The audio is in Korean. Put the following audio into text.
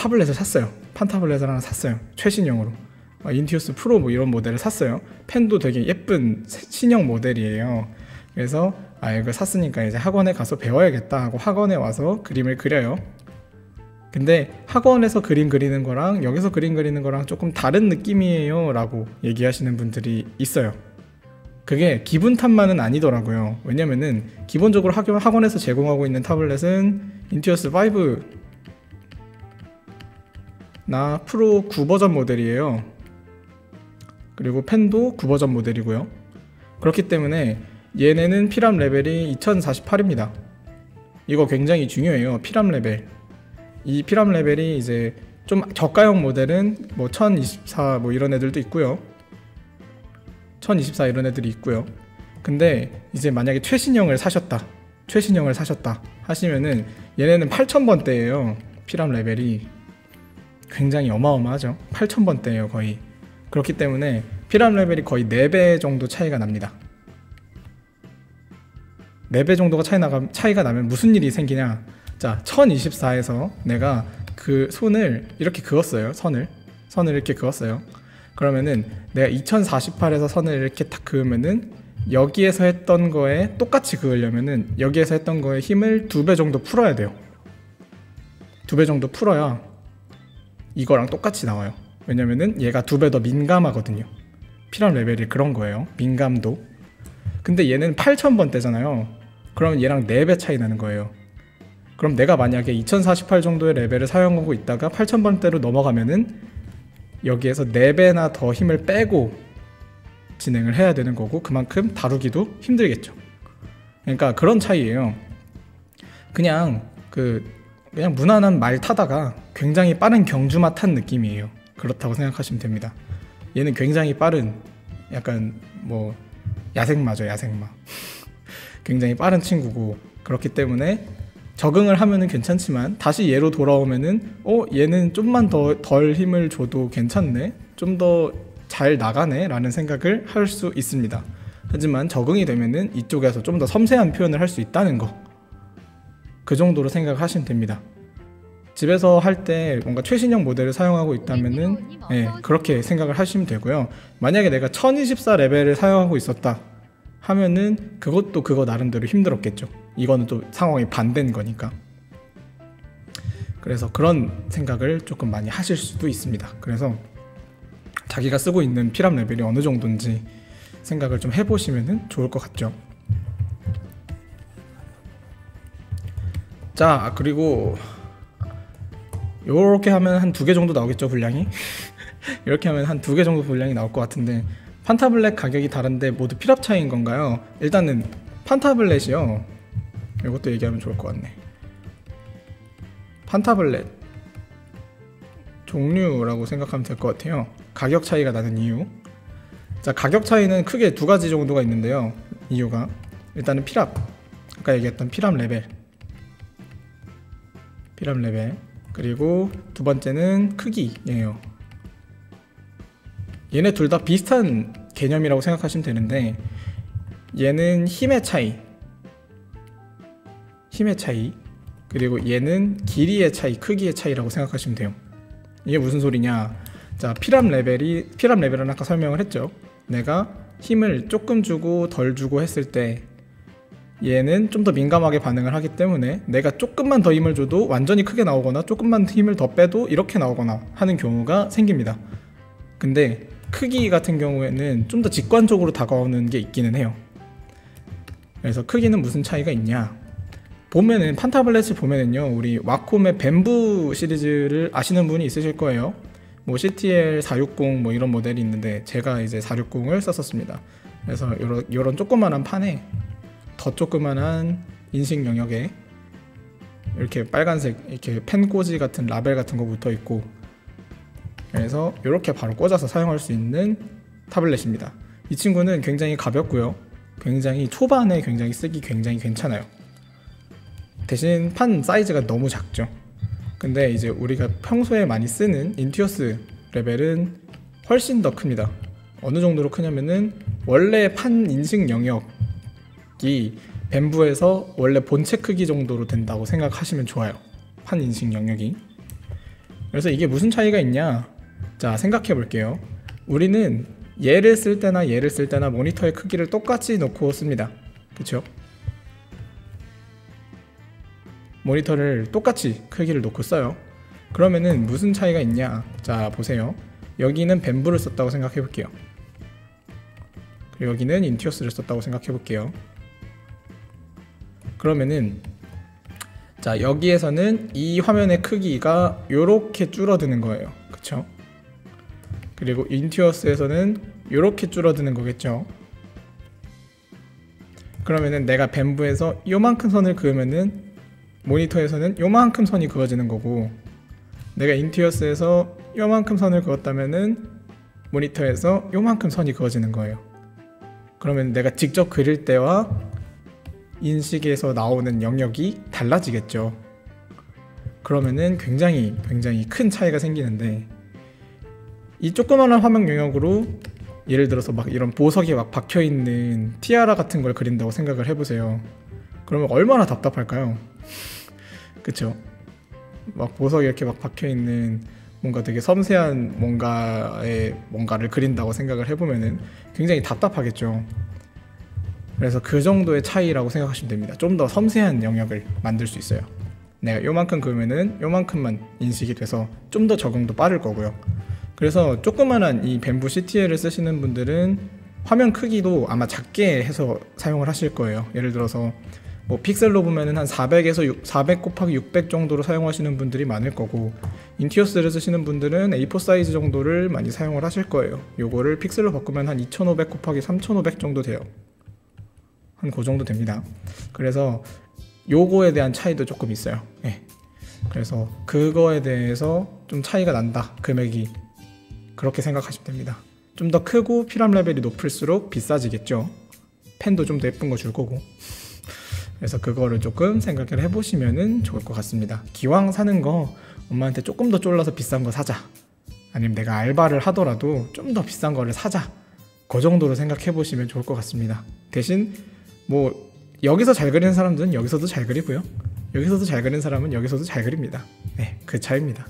타블렛을 샀어요. 판 타블렛을 하나 샀어요. 최신형으로. 인투오스 프로 뭐 이런 모델을 샀어요. 펜도 되게 예쁜 신형 모델이에요. 그래서 이걸 샀으니까 이제 학원에 가서 배워야겠다 하고 학원에 와서 그림을 그려요. 근데 학원에서 그림 그리는 거랑 여기서 그림 그리는 거랑 조금 다른 느낌이에요 라고 얘기하시는 분들이 있어요. 그게 기분 탓만은 아니더라고요. 왜냐면은 기본적으로 학원에서 제공하고 있는 타블렛은 인투오스 5나 프로 9버전 모델이에요. 그리고 펜도 9버전 모델이고요. 그렇기 때문에 얘네는 피랍 레벨이 2048입니다. 이거 굉장히 중요해요. 피랍 레벨. 이 피랍 레벨이 이제 좀 저가형 모델은 뭐 1024 뭐 이런 애들도 있고요. 1024 이런 애들이 있고요. 근데 이제 만약에 최신형을 사셨다 하시면은 얘네는 8000번대예요. 피랍 레벨이 굉장히 어마어마하죠. 8000번대예요 거의. 그렇기 때문에 피랍 레벨이 거의 4배 정도 차이가 납니다. 4배 정도가 차이가 나면 무슨 일이 생기냐. 자, 1024에서 내가 그 손을 이렇게 그었어요. 선을 이렇게 그었어요. 그러면은 내가 2048에서 선을 이렇게 탁 그으면은 여기에서 했던 거에 똑같이 그으려면은 여기에서 했던 거에 힘을 2배 정도 풀어야 돼요. 2배 정도 풀어야 이거랑 똑같이 나와요. 왜냐면은 얘가 2배 더 민감하거든요. 피랍 레벨이 그런 거예요. 민감도. 근데 얘는 8000번대잖아요. 그럼 얘랑 4배 차이 나는 거예요. 그럼 내가 만약에 2048 정도의 레벨을 사용하고 있다가 8000번대로 넘어가면은 여기에서 4배나 더 힘을 빼고 진행을 해야 되는 거고 그만큼 다루기도 힘들겠죠. 그러니까 그런 차이예요. 그냥 무난한 말 타다가 굉장히 빠른 경주마 탄 느낌이에요. 그렇다고 생각하시면 됩니다. 얘는 굉장히 빠른 약간 뭐 야생마죠. 야생마. 굉장히 빠른 친구고 그렇기 때문에 적응을 하면은 괜찮지만 다시 얘로 돌아오면은 얘는 좀만 덜 힘을 줘도 괜찮네, 좀 더 잘 나가네 라는 생각을 할 수 있습니다. 하지만 적응이 되면은 이쪽에서 좀 더 섬세한 표현을 할 수 있다는 거, 그 정도로 생각하시면 됩니다. 집에서 할 때 뭔가 최신형 모델을 사용하고 있다면은 그렇게 생각을 하시면 되고요. 만약에 내가 1024 레벨을 사용하고 있었다 하면은 그것도 그거 나름대로 힘들었겠죠. 이거는 또 상황이 반대인 거니까. 그래서 그런 생각을 조금 많이 하실 수도 있습니다. 그래서 자기가 쓰고 있는 피랍 레벨이 어느 정도인지 생각을 좀 해보시면 좋을 것 같죠. 자, 그리고 요렇게 하면 한 2개 정도 나오겠죠, 분량이? 이렇게 하면 한 2개 정도 분량이 나올 것 같은데, 판타블렛 가격이 다른데 모두 피랍 차이인 건가요? 일단은 판타블렛이요, 이것도 얘기하면 좋을 것 같네. 판타블렛 종류라고 생각하면 될 것 같아요. 가격 차이가 나는 이유. 자, 가격 차이는 크게 2가지 정도가 있는데요. 이유가 일단은 피랍, 아까 얘기했던 피랍 레벨, 그리고 두 번째는 크기예요. 얘네 둘 다 비슷한 개념이라고 생각하시면 되는데, 얘는 힘의 차이, 그리고 얘는 길이의 차이, 크기의 차이라고 생각하시면 돼요. 이게 무슨 소리냐. 자, 피랍 레벨은 아까 설명을 했죠. 내가 힘을 조금 주고 덜 주고 했을 때 얘는 좀 더 민감하게 반응을 하기 때문에 내가 조금만 더 힘을 줘도 완전히 크게 나오거나 조금만 힘을 더 빼도 이렇게 나오거나 하는 경우가 생깁니다. 근데 크기 같은 경우에는 좀 더 직관적으로 다가오는 게 있기는 해요. 그래서 크기는 무슨 차이가 있냐, 보면은 판타블렛을 보면은요, 우리 와콤의 뱀부 시리즈를 아시는 분이 있으실 거예요. 뭐 CTL 460 뭐 이런 모델이 있는데 제가 이제 460을 썼었습니다. 그래서 요런 조그만한 판에 더 조그만한 인식 영역에 이렇게 빨간색 이렇게 펜 꽂이 같은 라벨 같은 거 붙어 있고, 그래서 이렇게 바로 꽂아서 사용할 수 있는 타블렛입니다. 이 친구는 굉장히 가볍고요, 굉장히 초반에 쓰기 굉장히 괜찮아요. 대신 판 사이즈가 너무 작죠. 근데 이제 우리가 평소에 많이 쓰는 인투오스 레벨은 훨씬 더 큽니다. 어느 정도로 크냐면은 원래 판 인식 영역이 뱀부에서 원래 본체 크기 정도로 된다고 생각하시면 좋아요. 판 인식 영역이. 그래서 이게 무슨 차이가 있냐? 자, 생각해 볼게요. 우리는 얘를 쓸 때나 얘를 쓸 때나 모니터의 크기를 똑같이 놓고 씁니다. 그쵸? 모니터를 똑같이 크기를 놓고 써요. 그러면은 무슨 차이가 있냐? 자, 보세요. 여기는 벤부를 썼다고 생각해 볼게요. 그리고 여기는 인튜어스를 썼다고 생각해 볼게요. 그러면은 자, 여기에서는 이 화면의 크기가 요렇게 줄어드는 거예요. 그쵸? 그리고 인튜어스에서는 요렇게 줄어드는 거겠죠. 그러면은 내가 벤부에서 요만큼 선을 그으면은 모니터에서는 요만큼 선이 그어지는 거고, 내가 인튜어스에서 요만큼 선을 그었다면은 모니터에서 요만큼 선이 그어지는 거예요. 그러면 내가 직접 그릴 때와 인식에서 나오는 영역이 달라지겠죠. 그러면은 굉장히 큰 차이가 생기는데, 이 조그마한 화면 영역으로 예를 들어서 막 이런 보석이 막 박혀있는 티아라 같은 걸 그린다고 생각을 해보세요. 그러면 얼마나 답답할까요? 그쵸? 막 보석이 이렇게 막 박혀있는 뭔가 되게 섬세한 뭔가를 그린다고 생각을 해보면은 굉장히 답답하겠죠. 그래서 그 정도의 차이라고 생각하시면 됩니다. 좀 더 섬세한 영역을 만들 수 있어요. 내가 요만큼 그으면은 요만큼만 인식이 돼서 좀 더 적응도 빠를 거고요. 그래서 조그만한 이 벤부 CTL을 쓰시는 분들은 화면 크기도 아마 작게 해서 사용을 하실 거예요. 예를 들어서 뭐 픽셀로 보면은 한 400에서 400 곱하기 600 정도로 사용하시는 분들이 많을 거고, 인튜어스를 쓰시는 분들은 A4 사이즈 정도를 많이 사용을 하실 거예요. 요거를 픽셀로 바꾸면 한 2500 곱하기 3500 정도 돼요. 한 그 정도 됩니다. 그래서 요거에 대한 차이도 조금 있어요. 네. 그래서 그거에 대해서 좀 차이가 난다, 금액이. 그렇게 생각하시면 됩니다. 좀 더 크고 필요함 레벨이 높을수록 비싸지겠죠. 펜도 좀 더 예쁜 거 줄 거고. 그래서 그거를 조금 생각을 해보시면 좋을 것 같습니다. 기왕 사는 거 엄마한테 조금 더 쫄라서 비싼 거 사자, 아니면 내가 알바를 하더라도 좀 더 비싼 거를 사자, 그 정도로 생각해 보시면 좋을 것 같습니다. 대신 뭐 여기서 잘 그리는 사람들은 여기서도 잘 그리고요, 여기서도 잘 그리는 사람은 여기서도 잘 그립니다. 네, 그 차이입니다.